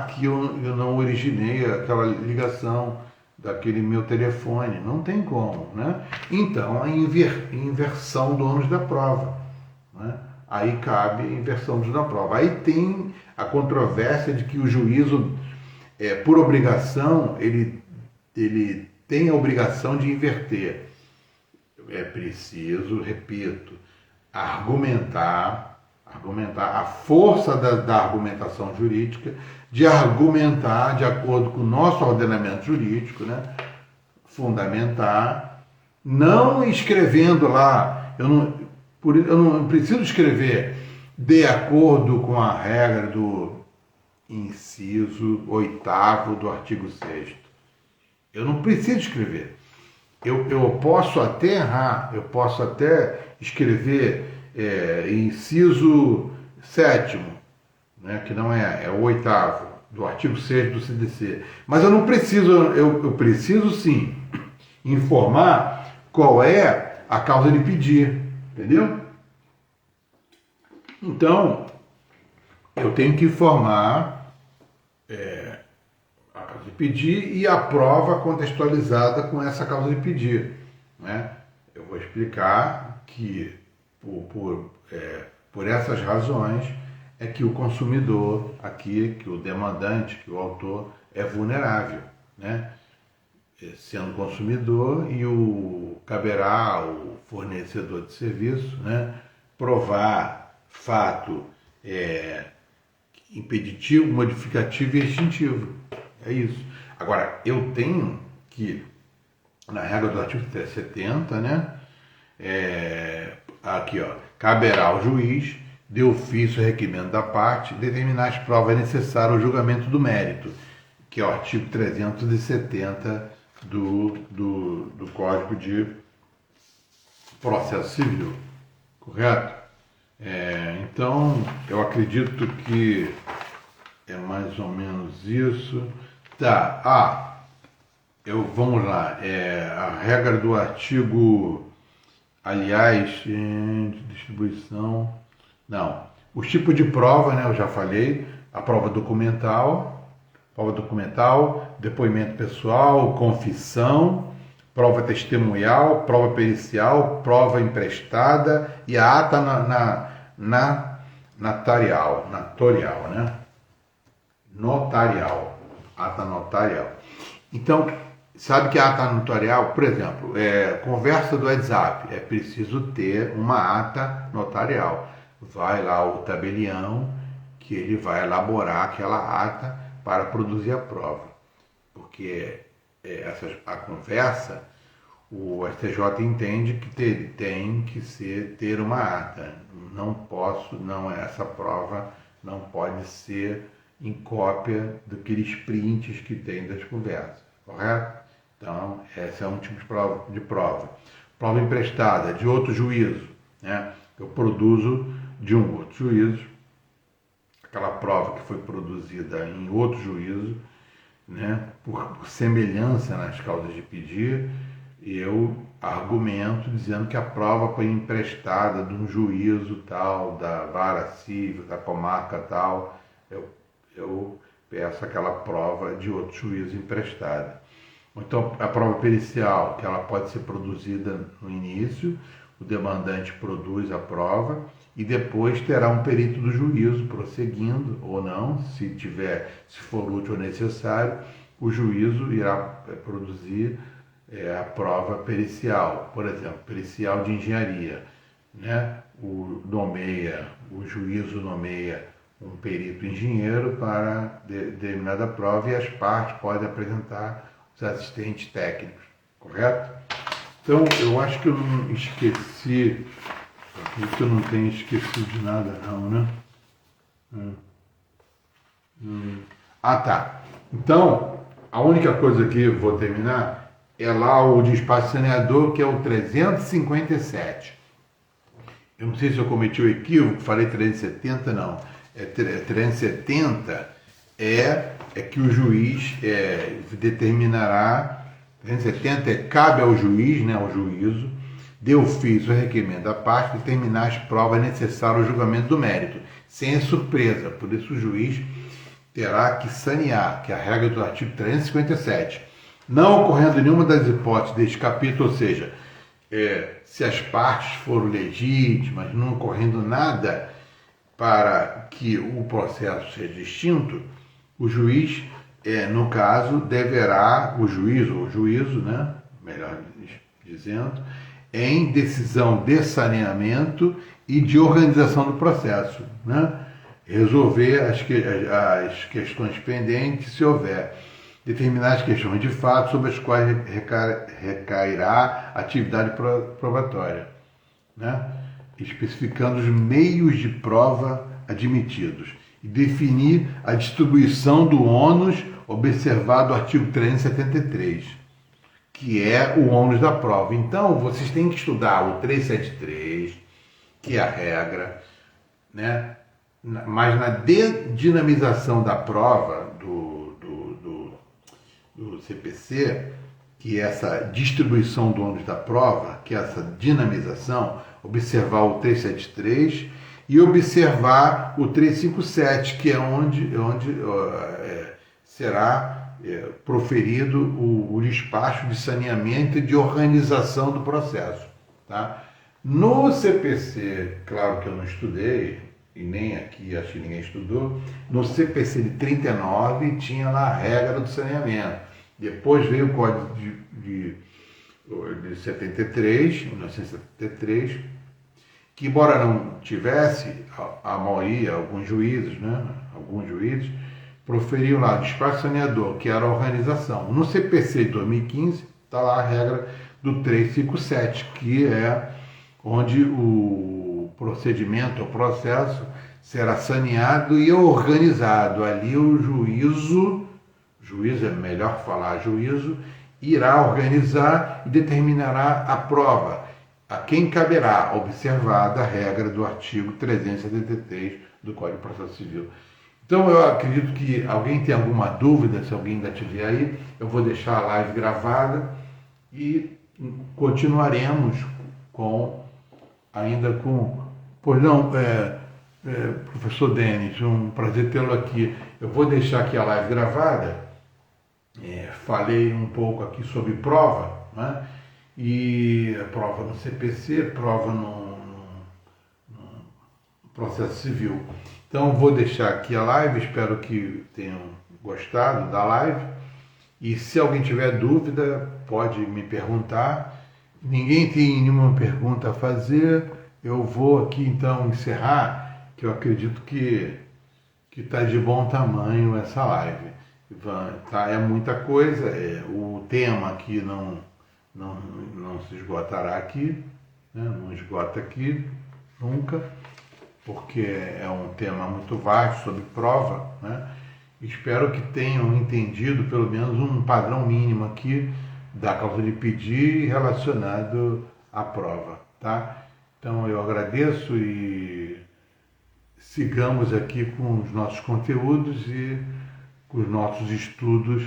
que eu não originei aquela ligação daquele meu telefone, não tem como, né? Então, a inversão do ônus da prova, né? Aí cabe a inversão do ônus da prova. Aí tem a controvérsia de que o juízo, por obrigação, ele tem a obrigação de inverter. É preciso, repito, argumentar a força da argumentação jurídica, de argumentar de acordo com o nosso ordenamento jurídico, né? Fundamentar, não escrevendo lá, eu não preciso escrever de acordo com a regra do inciso 8º do artigo 6º. Eu não preciso escrever. Eu posso até errar, eu posso até escrever inciso 7º, né, que não é o 8º, do artigo 6º do CDC. Mas eu não preciso, eu preciso sim informar qual é a causa de pedir, entendeu? Então, eu tenho que informar a causa de pedir e a prova contextualizada com essa causa de pedir, né? Eu vou explicar que por essas razões é que o consumidor aqui, que o demandante, que o autor é vulnerável, né? Sendo consumidor, e caberá ao fornecedor de serviço, né, provar fato impeditivo, modificativo e extintivo. É isso. Agora, eu tenho que, na regra do artigo 70, né, aqui, ó, caberá ao juiz, de ofício requerimento da parte, determinar as provas necessárias ao julgamento do mérito, que é o artigo 370 do Código de Processo Civil, correto? Então, eu acredito que é mais ou menos isso. Tá, vamos lá, a regra do artigo, aliás, de distribuição, não, os tipos de prova, né, eu já falei, a prova documental, depoimento pessoal, confissão, prova testemunhal, prova pericial, prova emprestada e a ata notarial, né? Ata notarial. Então, sabe que a ata notarial, por exemplo, conversa do WhatsApp, é preciso ter uma ata notarial. Vai lá o tabelião, que ele vai elaborar aquela ata para produzir a prova. Porque a conversa, o STJ entende que tem que ter uma ata. Essa prova não pode ser em cópia daqueles prints que tem das conversas, correto? Então, esse é um tipo de prova. Prova emprestada, de outro juízo, né? Eu produzo de um outro juízo, aquela prova que foi produzida em outro juízo, né, por semelhança nas causas de pedir, eu argumento dizendo que a prova foi emprestada de um juízo tal, da vara civil, da comarca tal, eu peço aquela prova de outro juízo emprestada. Então, a prova pericial, que ela pode ser produzida no início, o demandante produz a prova e depois terá um perito do juízo prosseguindo ou não, se for útil ou necessário, o juízo irá produzir a prova pericial, por exemplo, pericial de engenharia, né? O juízo nomeia um perito engenheiro para determinada prova e as partes podem apresentar os assistentes técnicos, correto? Então, eu acho que eu não esqueci, acredito que eu não tenho esquecido de nada não, né? Ah, tá. Então, a única coisa que eu vou terminar é lá o despacho saneador, que é o 357. Eu não sei se eu cometi o equívoco, falei 370, não. 370 é que o juiz determinará, 370 cabe ao juiz, né, ao juízo, de ofício ou requerimento da parte, determinar as provas necessárias ao julgamento do mérito, sem surpresa. Por isso o juiz terá que sanear, que é a regra do artigo 357. Não ocorrendo nenhuma das hipóteses deste capítulo, ou seja, se as partes foram legítimas, não ocorrendo nada para que o processo seja extinto, o juiz, no caso, deverá, o juízo, né, melhor dizendo, em decisão de saneamento e de organização do processo, né, resolver as questões pendentes, se houver, determinar as questões de fato sobre as quais recairá a atividade probatória, né? Especificando os meios de prova admitidos e definir a distribuição do ônus observado o artigo 373, que é o ônus da prova. Então, vocês têm que estudar o 373, que é a regra, né? Mas na dinamização da prova do CPC, que é essa distribuição do ônus da prova, que é essa dinamização, observar o 373 e observar o 357, que é onde será proferido o despacho de saneamento e de organização do processo. Tá? No CPC, claro que eu não estudei, e nem aqui acho que ninguém estudou, no CPC de 39 tinha lá a regra do saneamento. Depois veio o Código de 73, 1973, que embora não tivesse, a maioria, alguns juízes, proferiam lá o despacho saneador, que era a organização. No CPC de 2015 está lá a regra do 357, que é onde o procedimento, o processo, será saneado e organizado. Ali o juízo é melhor falar juízo, irá organizar e determinará a prova, a quem caberá, observada a regra do artigo 373 do Código de Processo Civil. Então eu acredito que alguém tem alguma dúvida, se alguém ainda tiver aí, eu vou deixar a live gravada e continuaremos Pois não, professor Denis, um prazer tê-lo aqui. Eu vou deixar aqui a live gravada. Falei um pouco aqui sobre prova, né? E a prova no CPC, prova no processo civil. Então vou deixar aqui a live, espero que tenham gostado da live. E se alguém tiver dúvida, pode me perguntar. Ninguém tem nenhuma pergunta a fazer. Eu vou aqui então encerrar, que eu acredito que está de bom tamanho essa live. Tá, é muita coisa, o tema aqui não se esgotará aqui, né? Não esgota aqui nunca, porque é um tema muito vasto sobre prova, né? Espero que tenham entendido pelo menos um padrão mínimo aqui da causa de pedir relacionado à prova, tá? Então eu agradeço e sigamos aqui com os nossos conteúdos e com os nossos estudos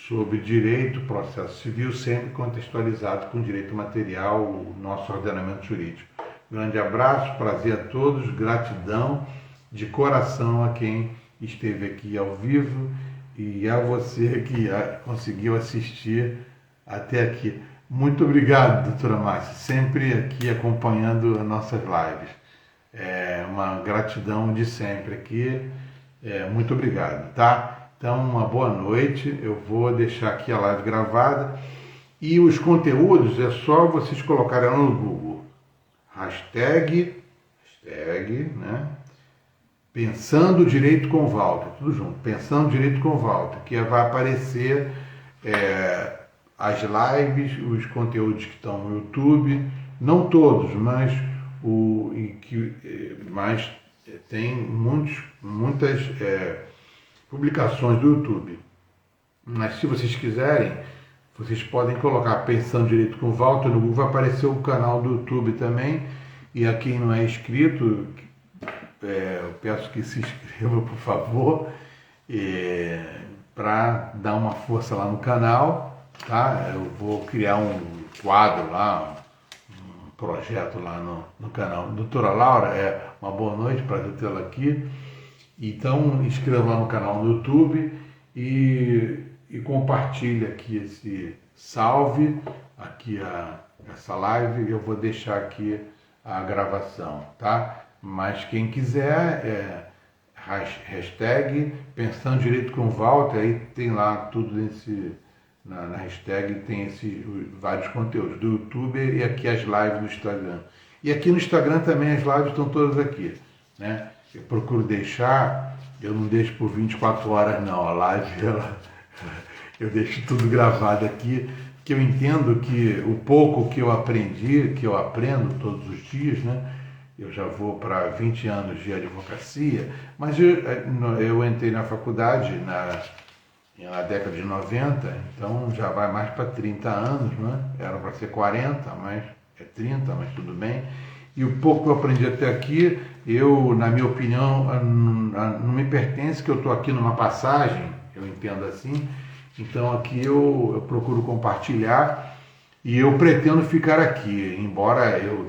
sobre direito, processo civil, sempre contextualizado com direito material, o nosso ordenamento jurídico. Grande abraço, prazer a todos, gratidão de coração a quem esteve aqui ao vivo e a você que conseguiu assistir até aqui. Muito obrigado, doutora Márcia, sempre aqui acompanhando as nossas lives. É uma gratidão de sempre aqui. Muito obrigado, tá? Então, uma boa noite. Eu vou deixar aqui a live gravada e os conteúdos é só vocês colocarem lá no Google. Hashtag, né? Pensando Direito com Walter, tudo junto. Pensando Direito com Walter, que vai aparecer as lives, os conteúdos que estão no YouTube, não todos, mas tem muitas publicações do YouTube. Mas se vocês quiserem, vocês podem colocar Pensando Direito com Walter no Google, vai aparecer o canal do YouTube também. E a quem não é inscrito, eu peço que se inscreva, por favor, para dar uma força lá no canal, tá? Eu vou criar um quadro lá, um projeto lá no canal. Doutora Laura, uma boa noite, prazer tê-la aqui. Então, inscreva lá no canal no YouTube e compartilhe aqui salve aqui essa live. Eu vou deixar aqui a gravação, tá? Mas quem quiser, hashtag Pensando Direito com Walter, aí tem lá tudo na hashtag, tem vários conteúdos do YouTube e aqui as lives do Instagram. E aqui no Instagram também as lives estão todas aqui, né? Eu procuro deixar, eu não deixo por 24 horas não, a live eu deixo tudo gravado aqui, porque eu entendo que o pouco que eu aprendi, que eu aprendo todos os dias, né? Eu já vou para 20 anos de advocacia, mas eu entrei na faculdade na década de 90, então já vai mais para 30 anos, né? Era para ser 40, mas é 30, mas tudo bem. E o pouco que eu aprendi até aqui, na minha opinião, não me pertence, que eu estou aqui numa passagem, eu entendo assim. Então aqui eu procuro compartilhar e eu pretendo ficar aqui, embora eu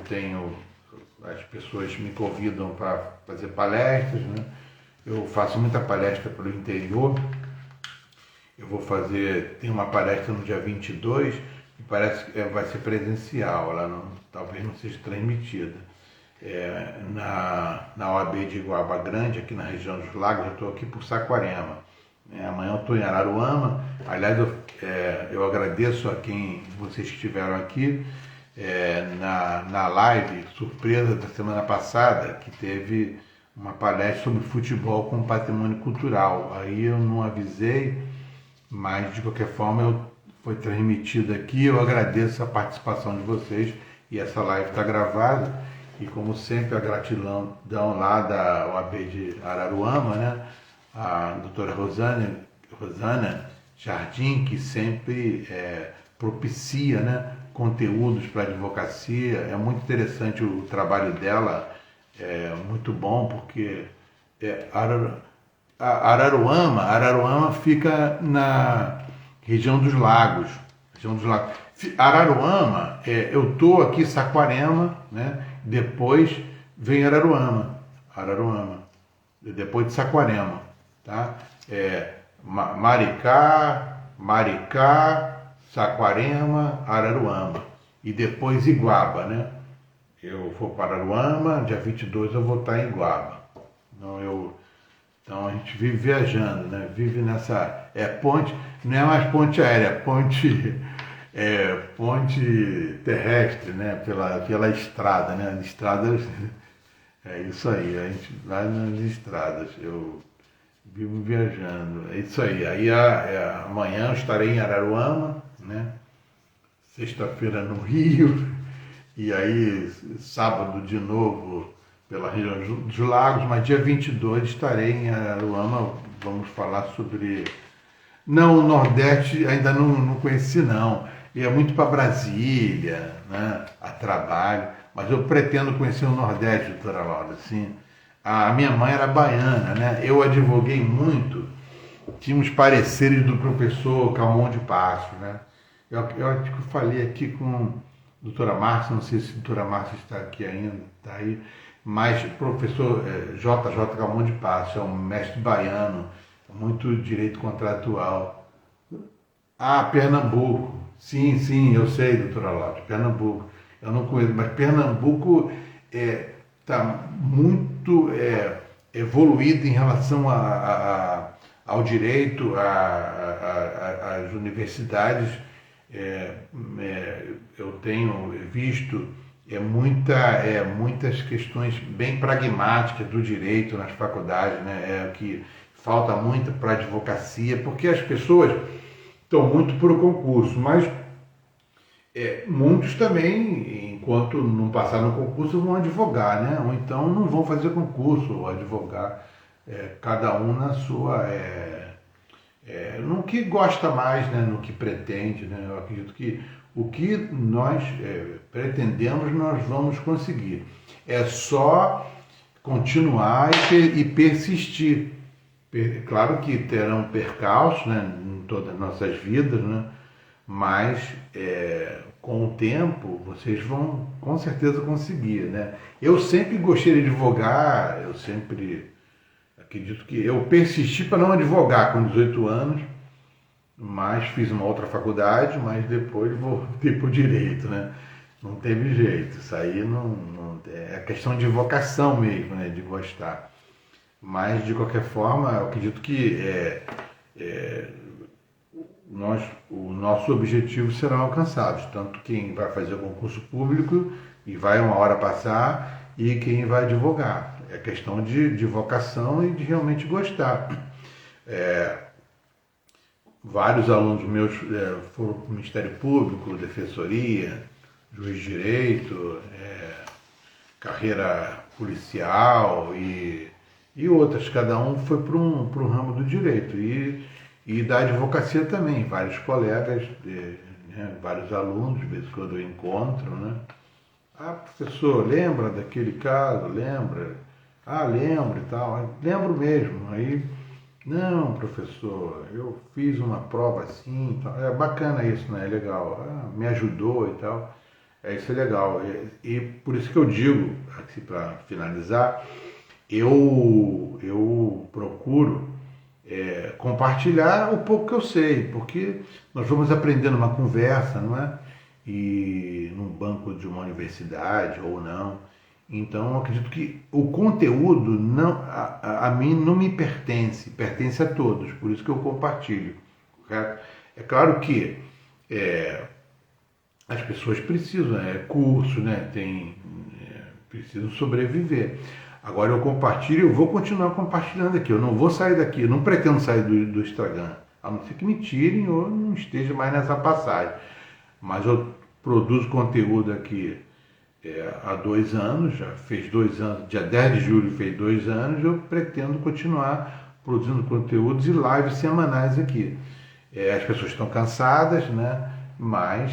as pessoas me convidam para fazer palestras, né? Eu faço muita palestra pelo interior. Eu vou tem uma palestra no dia 22, que parece que vai ser presencial, talvez não seja transmitida. Na OAB de Iguaba Grande, aqui na região dos Lagos, eu estou aqui por Saquarema. Amanhã eu estou em Araruama. Aliás, eu agradeço a quem vocês estiveram aqui na live surpresa da semana passada, que teve uma palestra sobre futebol como patrimônio cultural. Aí eu não avisei, mas de qualquer forma foi transmitido aqui. Eu agradeço a participação de vocês e essa live está gravada. E como sempre, a gratidão lá da OAB de Araruama, né? A doutora Rosana Jardim, que sempre propicia, né, conteúdos para a advocacia. É muito interessante o trabalho dela, é muito bom, porque Araruama fica na região dos Lagos. Araruama, eu estou aqui em Saquarema, né? Depois vem Araruama, depois de Saquarema, tá? Maricá, Saquarema, Araruama e depois Iguaba, né? Eu vou para Araruama, dia 22 eu vou estar em Iguaba. Então a gente vive viajando, né? Vive nessa ponte, não é mais ponte aérea, ponte terrestre, né? Pela estrada, né? As estradas, é isso aí, a gente vai nas estradas, eu vivo viajando, é isso aí. Aí amanhã eu estarei em Araruama, né? Sexta-feira no Rio, e aí sábado de novo pela região dos Lagos, mas dia 22 estarei em Araruama, vamos falar sobre... Não, o Nordeste ainda não conheci não, ia muito para Brasília, né, a trabalho, mas eu pretendo conhecer o Nordeste, doutora Laura, assim. A minha mãe era baiana, né, eu advoguei muito tínhamos pareceres do professor Calmon de Passo, né? Eu acho que eu falei aqui com a doutora Márcia, não sei se a doutora Márcia está aqui ainda, está aí, mas o professor JJ Calmon de Passo é um mestre baiano, muito direito contratual. Ah, Pernambuco. Sim, sim, eu sei, doutora Laura, Pernambuco. Eu não conheço, mas Pernambuco está muito evoluído em relação ao direito, às universidades. Eu tenho visto muitas questões bem pragmáticas do direito nas faculdades, né? Que falta muito para a advocacia, porque as pessoas estão muito por o concurso, mas muitos também, enquanto não passar no concurso, vão advogar, né? Ou então não vão fazer concurso ou advogar, cada um na sua, no que gosta mais, né? No que pretende, né? Eu acredito que o que nós pretendemos, nós vamos conseguir. É só continuar e persistir. Claro que terão percalços, né, em todas as nossas vidas, né, mas com o tempo vocês vão com certeza conseguir, né? Eu sempre gostei de advogar, eu sempre acredito que eu persisti para não advogar com 18 anos, mas fiz uma outra faculdade, mas depois voltei para o direito, né? Não teve jeito, isso aí é questão de vocação mesmo, né, de gostar. Mas, de qualquer forma, eu acredito que o nosso objetivo serão alcançados. Tanto quem vai fazer o concurso público e vai uma hora passar, e quem vai advogar. É questão de vocação e de realmente gostar. Vários alunos meus foram para o Ministério Público, Defensoria, Juiz de Direito, carreira policial e outras, cada um foi para um ramo do direito e da advocacia também, vários colegas, né, vários alunos, de vez em quando eu encontro, né? Ah, professor, lembra daquele caso? Lembra? Ah, lembro e tal, lembro mesmo. Aí, não, professor, eu fiz uma prova assim, tal. É bacana isso, né? É legal, me ajudou e tal, isso é legal, e por isso que eu digo, aqui para finalizar, eu procuro compartilhar o pouco que eu sei, porque nós vamos aprender numa conversa, não é? E num banco de uma universidade ou não. Então, eu acredito que o conteúdo a mim não me pertence, pertence a todos, por isso que eu compartilho. Correto? É claro que as pessoas precisam, curso, né? Precisam sobreviver. Agora eu compartilho, eu vou continuar compartilhando aqui. Eu não vou sair daqui, eu não pretendo sair do Instagram, a não ser que me tirem ou não esteja mais nessa passagem. Mas eu produzo conteúdo aqui há 2 anos, já fez 2 anos, dia 10 de julho fez 2 anos, eu pretendo continuar produzindo conteúdos e lives semanais aqui. As pessoas estão cansadas, né? Mas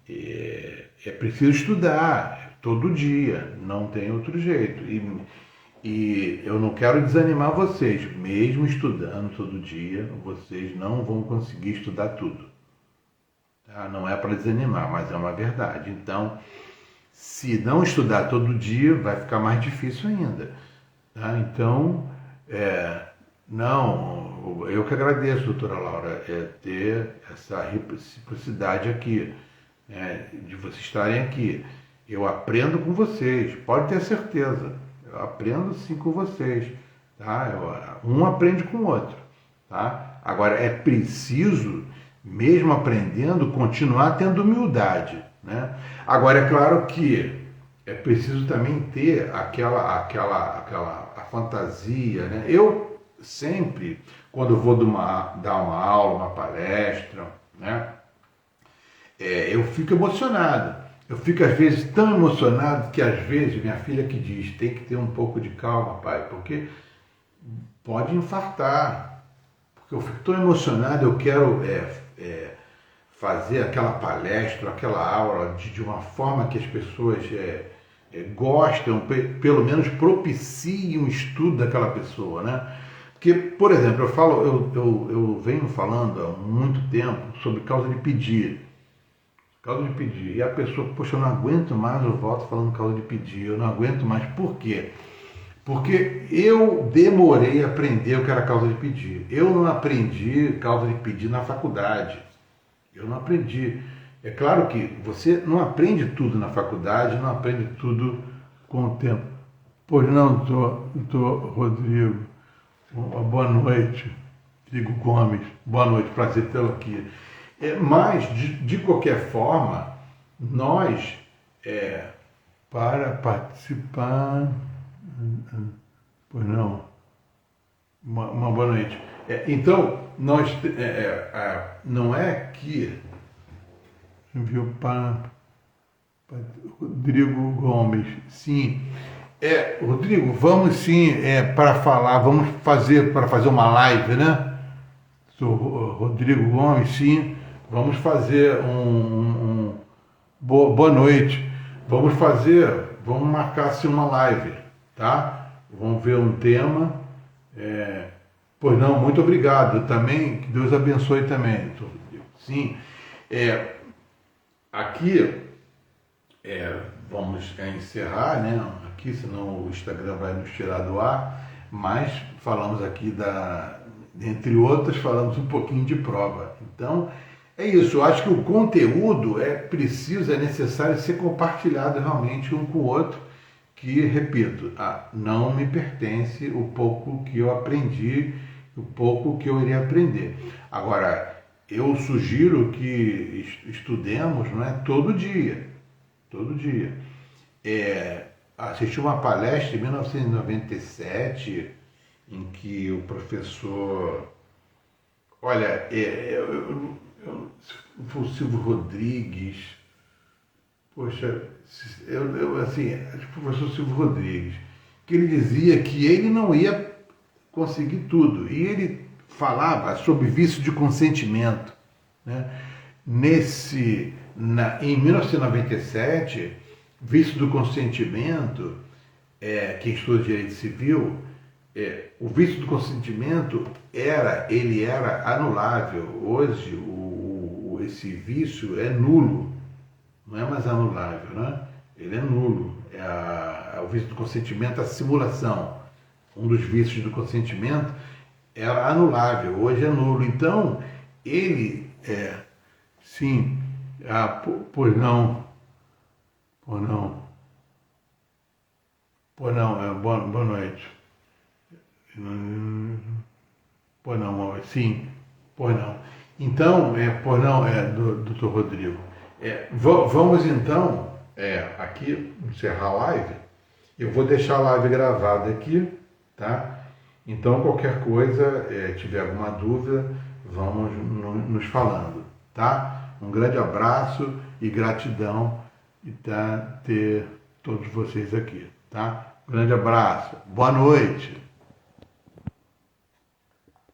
é preciso estudar todo dia, não tem outro jeito. E eu não quero desanimar vocês, mesmo estudando todo dia, vocês não vão conseguir estudar tudo. Tá? Não é para desanimar, mas é uma verdade. Então, se não estudar todo dia, vai ficar mais difícil ainda. Tá? Então, eu que agradeço, doutora Laura, ter essa reciprocidade aqui, de vocês estarem aqui. Eu aprendo com vocês, pode ter certeza. Eu aprendo sim com vocês. Tá? Um aprende com o outro. Tá? Agora, é preciso, mesmo aprendendo, continuar tendo humildade. Né? Agora, é claro que é preciso também ter a fantasia. Né? Eu sempre, quando eu vou dar uma aula, uma palestra, né? Eu fico emocionado. Eu fico, às vezes, tão emocionado que, às vezes, minha filha que diz, tem que ter um pouco de calma, pai, porque pode infartar. Porque eu fico tão emocionado, eu quero fazer aquela palestra, aquela aula de uma forma que as pessoas gostam, pelo menos propiciem o estudo daquela pessoa, né? Porque, por exemplo, eu venho falando há muito tempo sobre causa de pedir. Causa de pedir. E a pessoa, poxa, eu não aguento mais o voto falando causa de pedir, eu não aguento mais. Por quê? Porque eu demorei a aprender o que era causa de pedir. Eu não aprendi causa de pedir na faculdade. Eu não aprendi. É claro que você não aprende tudo na faculdade, não aprende tudo com o tempo. Pois não, doutor Rodrigo. Boa noite, Rodrigo Gomes. Boa noite, prazer tê-lo aqui. Mas, de qualquer forma, nós, para participar... Pois não. Uma boa noite. Então, nós não é que enviou para Rodrigo Gomes. Sim. Rodrigo, vamos sim para falar, vamos fazer para fazer uma live, né? Sou Rodrigo Gomes, sim. Vamos fazer boa noite. Vamos marcar assim uma live, tá? Vamos ver um tema. Pois não, muito obrigado também, que Deus abençoe também. Sim, aqui vamos encerrar, né? Aqui, senão o Instagram vai nos tirar do ar, mas falamos aqui entre outras, falamos um pouquinho de prova. Então, é isso, eu acho que o conteúdo é necessário ser compartilhado realmente um com o outro, que, repito, não me pertence o pouco que eu aprendi, o pouco que eu iria aprender. Agora, eu sugiro que estudemos, não é, todo dia. Assisti uma palestra em 1997, em que o professor... Olha, foi o Silvio Rodrigues... Poxa, assim, o professor Silvio Rodrigues, que ele dizia que ele não ia conseguir tudo. E ele falava sobre vício de consentimento, né? Em 1997, vício do consentimento, quem estuda direito civil, o vício do consentimento ele era anulável. Hoje, esse vício é nulo. Não é mais anulável, né? Ele é nulo. O vício do consentimento, a simulação. Um dos vícios do consentimento era anulável, hoje é nulo. Então, ele sim, pois não, boa noite. Pois não, sim, pois não. Então, pois não, doutor Rodrigo. Vamos então, aqui, encerrar a live. Eu vou deixar a live gravada aqui, tá? Então, qualquer coisa, tiver alguma dúvida, vamos nos falando, tá? Um grande abraço e gratidão de ter todos vocês aqui, tá? Um grande abraço. Boa noite.